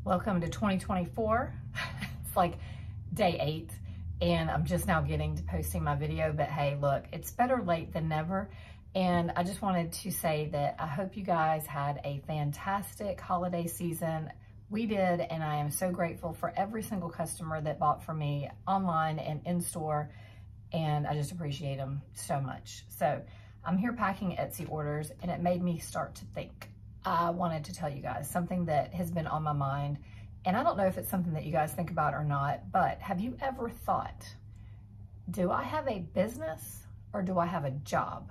Welcome to 2024. It's like day 8 and I'm just now getting to posting my video, but hey, look, it's better late than never. And I just wanted to say that I hope you guys had a fantastic holiday season. We did, and I am so grateful for every single customer that bought from me online and in store, and I just appreciate them so much. So I'm here packing Etsy orders, and it made me start to think. I wanted to tell you guys something that has been on my mind, and I don't know if it's something that you guys think about or not, but have you ever thought, do I have a business or do I have a job?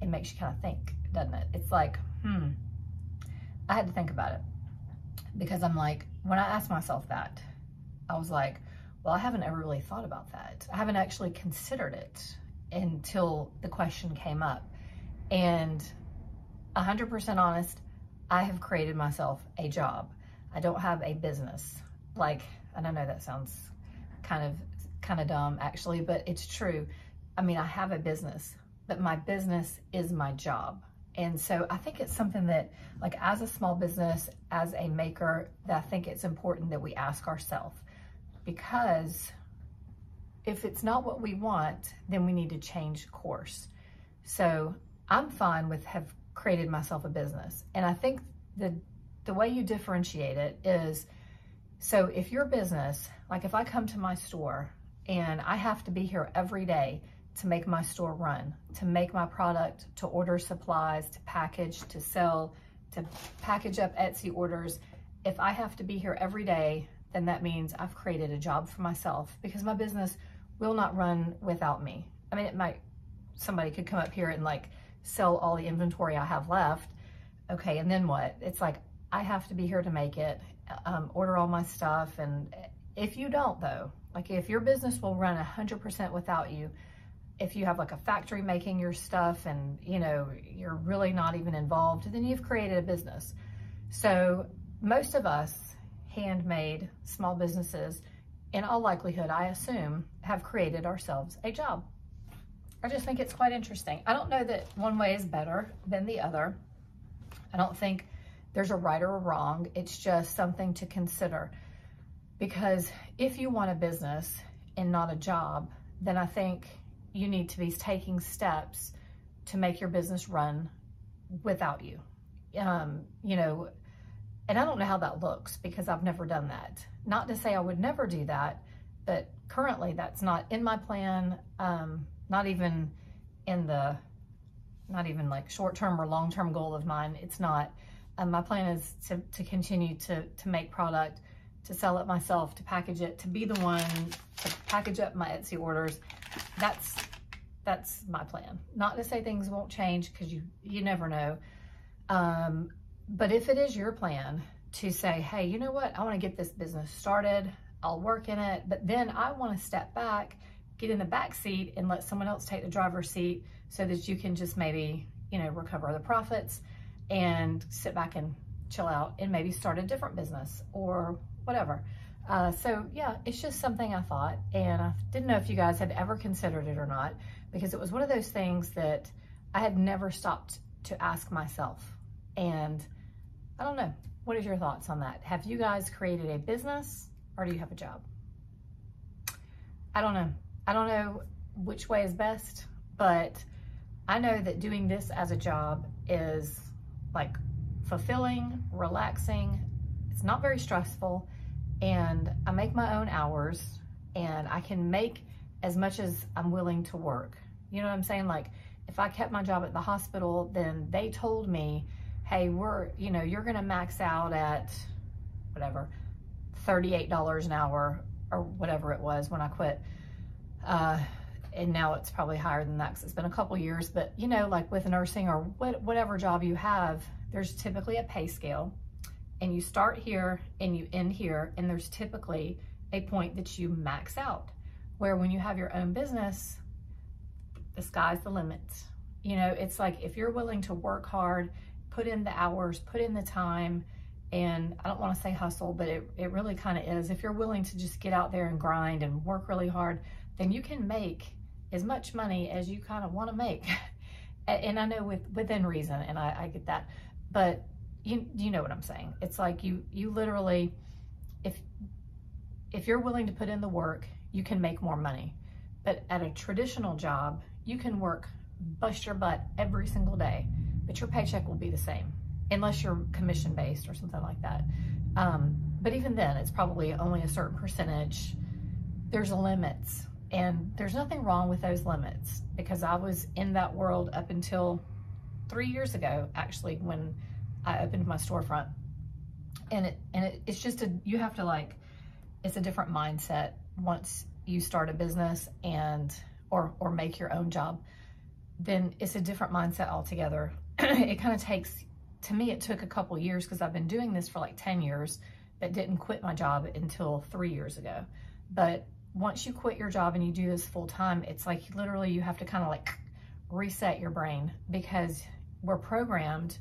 It makes you kind of think, doesn't it? It's like, I had to think about it, because I'm like, when I asked myself that, I was like, well, I haven't ever really thought about that. I haven't actually considered it until the question came up. And 100% honest, I have created myself a job. I don't have a business. Like, and I know that sounds kind of dumb actually, but it's true. I mean, I have a business, but my business is my job. And so I think it's something that, like, as a small business, as a maker, that I think it's important that we ask ourselves, because if it's not what we want, then we need to change course. So I'm fine with have created myself a business. And I think the way you differentiate it is, so if your business, like if I come to my store and I have to be here every day to make my store run, to make my product, to order supplies, to package, to sell, to package up Etsy orders, if I have to be here every day, then that means I've created a job for myself, because my business will not run without me. I mean, it might, somebody could come up here and like sell all the inventory I have left. Okay, and then what? It's like, I have to be here to make it, order all my stuff. And if you don't though, like if your business will run 100% without you, if you have like a factory making your stuff and you know, you're really not even involved, then you've created a business. So most of us handmade small businesses, in all likelihood, I assume, have created ourselves a job. I just think it's quite interesting. I don't know that one way is better than the other. I don't think there's a right or a wrong. It's just something to consider. Because if you want a business and not a job, then I think you need to be taking steps to make your business run without you. You know, and I don't know how that looks, because I've never done that. Not to say I would never do that, but currently that's not in my plan. Not even like short-term or long-term goal of mine. It's not. My plan is to continue to make product, to sell it myself, to package it, to be the one to package up my Etsy orders. That's my plan. Not to say things won't change, because you never know. But if it is your plan to say, hey, you know what? I want to get this business started. I'll work in it, but then I want to step back, get in the back seat and let someone else take the driver's seat, so that you can just maybe, you know, recover the profits and sit back and chill out and maybe start a different business or whatever. So yeah, it's just something I thought, and I didn't know if you guys had ever considered it or not, because it was one of those things that I had never stopped to ask myself. And I don't know, what is your thoughts on that? Have you guys created a business or do you have a job? I don't know. I don't know which way is best, but I know that doing this as a job is like fulfilling, relaxing. It's not very stressful, and I make my own hours, and I can make as much as I'm willing to work. You know what I'm saying? Like if I kept my job at the hospital, then they told me, hey, you're gonna max out at whatever, $38 an hour or whatever it was when I quit. And now it's probably higher than that, because it's been a couple years, but you know, like with nursing or whatever job you have, there's typically a pay scale, and you start here and you end here, and there's typically a point that you max out, where when you have your own business, the sky's the limit. You know, it's like, if you're willing to work hard, put in the hours, put in the time, and I don't want to say hustle, but it really kind of is. If you're willing to just get out there and grind and work really hard, then you can make as much money as you kind of want to make. And I know within reason, and I get that, but you know what I'm saying. It's like you literally, if you're willing to put in the work, you can make more money. But at a traditional job, you can work, bust your butt every single day, but your paycheck will be the same, unless you're commission based or something like that. But even then, it's probably only a certain percentage. There's limits, and there's nothing wrong with those limits, because I was in that world up until 3 years ago, actually, when I opened my storefront. And it's just you have to, like, it's a different mindset once you start a business or make your own job. Then it's a different mindset altogether. It kind of takes, to me, it took a couple years, because I've been doing this for like 10 years, but didn't quit my job until 3 years ago. But once you quit your job and you do this full time, it's like literally you have to kind of like reset your brain, because we're programmed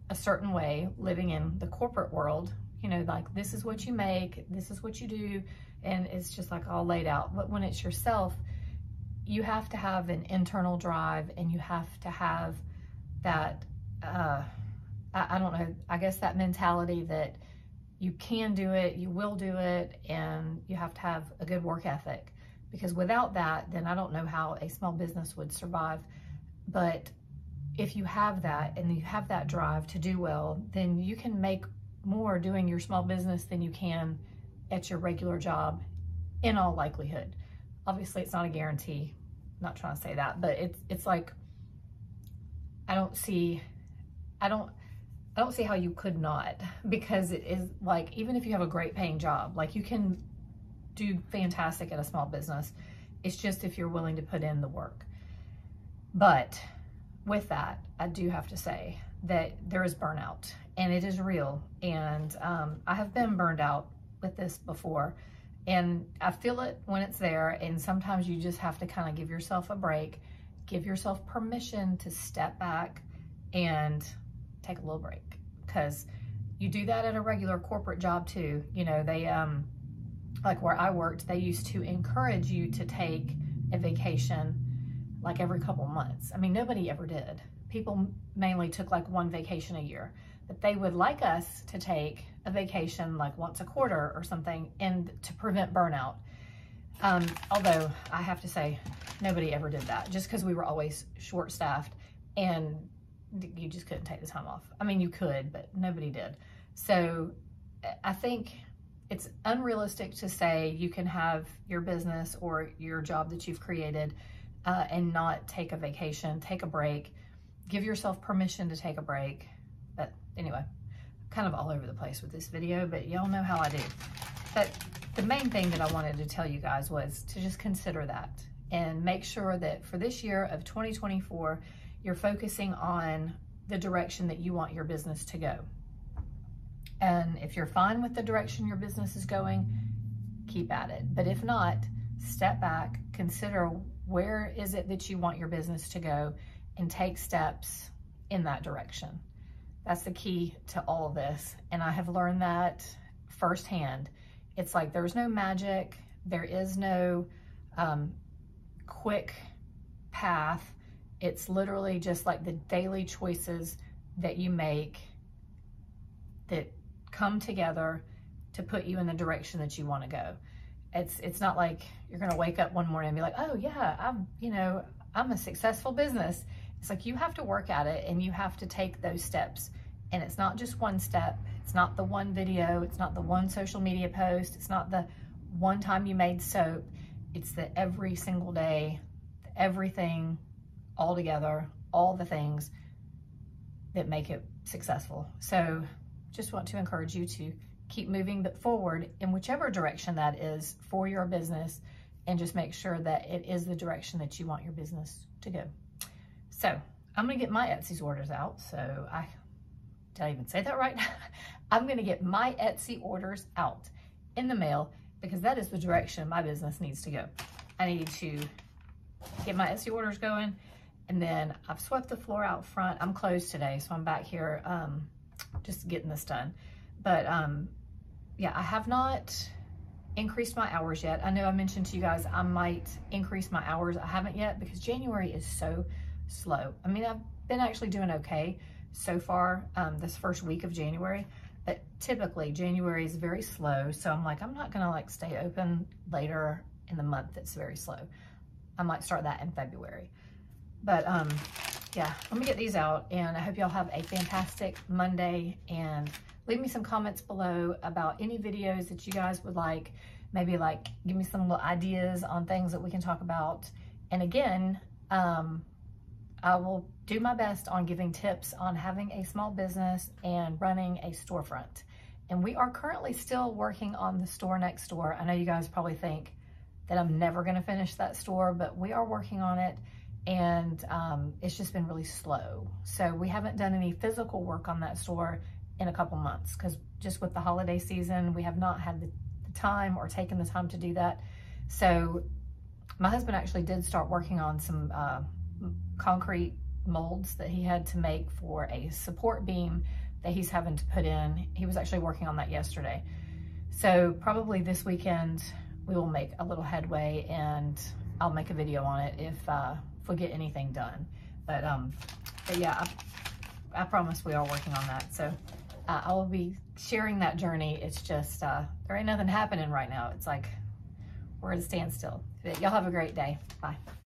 a certain way living in the corporate world. You know, like, this is what you make, this is what you do, and it's just like all laid out. But when it's yourself, you have to have an internal drive, and you have to have that, I don't know, I guess that mentality that you can do it, you will do it, and you have to have a good work ethic. Because without that, then I don't know how a small business would survive. But if you have that, and you have that drive to do well, then you can make more doing your small business than you can at your regular job, in all likelihood. Obviously, it's not a guarantee. I'm not trying to say that, but it's like, I don't see how you could not, because it is like, even if you have a great paying job, like, you can do fantastic at a small business. It's just if you're willing to put in the work. But with that, I do have to say that there is burnout, and it is real. And I have been burned out with this before, and I feel it when it's there. And sometimes you just have to kind of give yourself a break, give yourself permission to step back and take a little break, because you do that at a regular corporate job too. You know, they like where I worked, they used to encourage you to take a vacation like every couple months. I mean, nobody ever did. People mainly took like one vacation a year, but they would like us to take a vacation like once a quarter or something, and to prevent burnout. Although I have to say, nobody ever did that, just because we were always short-staffed and you just couldn't take the time off. I mean, you could, but nobody did. So I think it's unrealistic to say you can have your business or your job that you've created and not take a vacation, take a break, give yourself permission to take a break. But anyway, kind of all over the place with this video, but y'all know how I do. But the main thing that I wanted to tell you guys was to just consider that, and make sure that for this year of 2024, you're focusing on the direction that you want your business to go. And if you're fine with the direction your business is going, keep at it. But if not, step back, consider where is it that you want your business to go, and take steps in that direction. That's the key to all of this. And I have learned that firsthand. It's like, there's no magic. There is no quick path. It's literally just like the daily choices that you make that come together to put you in the direction that you want to go. It's not like you're going to wake up one morning and be like, oh yeah, I'm a successful business. It's like, you have to work at it, and you have to take those steps. And it's not just one step. It's not the one video. It's not the one social media post. It's not the one time you made soap. It's the every single day, everything all together, all the things that make it successful. So just want to encourage you to keep moving forward in whichever direction that is for your business, and just make sure that it is the direction that you want your business to go. So I'm gonna get my Etsy's orders out. So did I even say that right? I'm gonna get my Etsy orders out in the mail, because that is the direction my business needs to go. I need to get my Etsy orders going, and then I've swept the floor out front. I'm closed today, so I'm back here just getting this done. But yeah, I have not increased my hours yet. I know I mentioned to you guys I might increase my hours. I haven't yet, because January is so slow. I mean, I've been actually doing okay, so far this first week of January. But typically January is very slow. So I'm like, I'm not gonna like stay open later in the month. It's very slow. I might start that in February. But yeah, let me get these out, and I hope y'all have a fantastic Monday, and leave me some comments below about any videos that you guys would like. Maybe like give me some little ideas on things that we can talk about. And again, I will do my best on giving tips on having a small business and running a storefront. And we are currently still working on the store next door. I know you guys probably think that I'm never gonna finish that store, but we are working on it, and it's just been really slow. So we haven't done any physical work on that store in a couple months, because just with the holiday season, we have not had the time or taken the time to do that. So my husband actually did start working on some concrete molds that he had to make for a support beam that he's having to put in. He was actually working on that yesterday. So probably this weekend we will make a little headway, and I'll make a video on it if we get anything done. But yeah, I promise we are working on that. So I will be sharing that journey. It's just, there ain't nothing happening right now. It's like we're at a standstill. Y'all have a great day. Bye.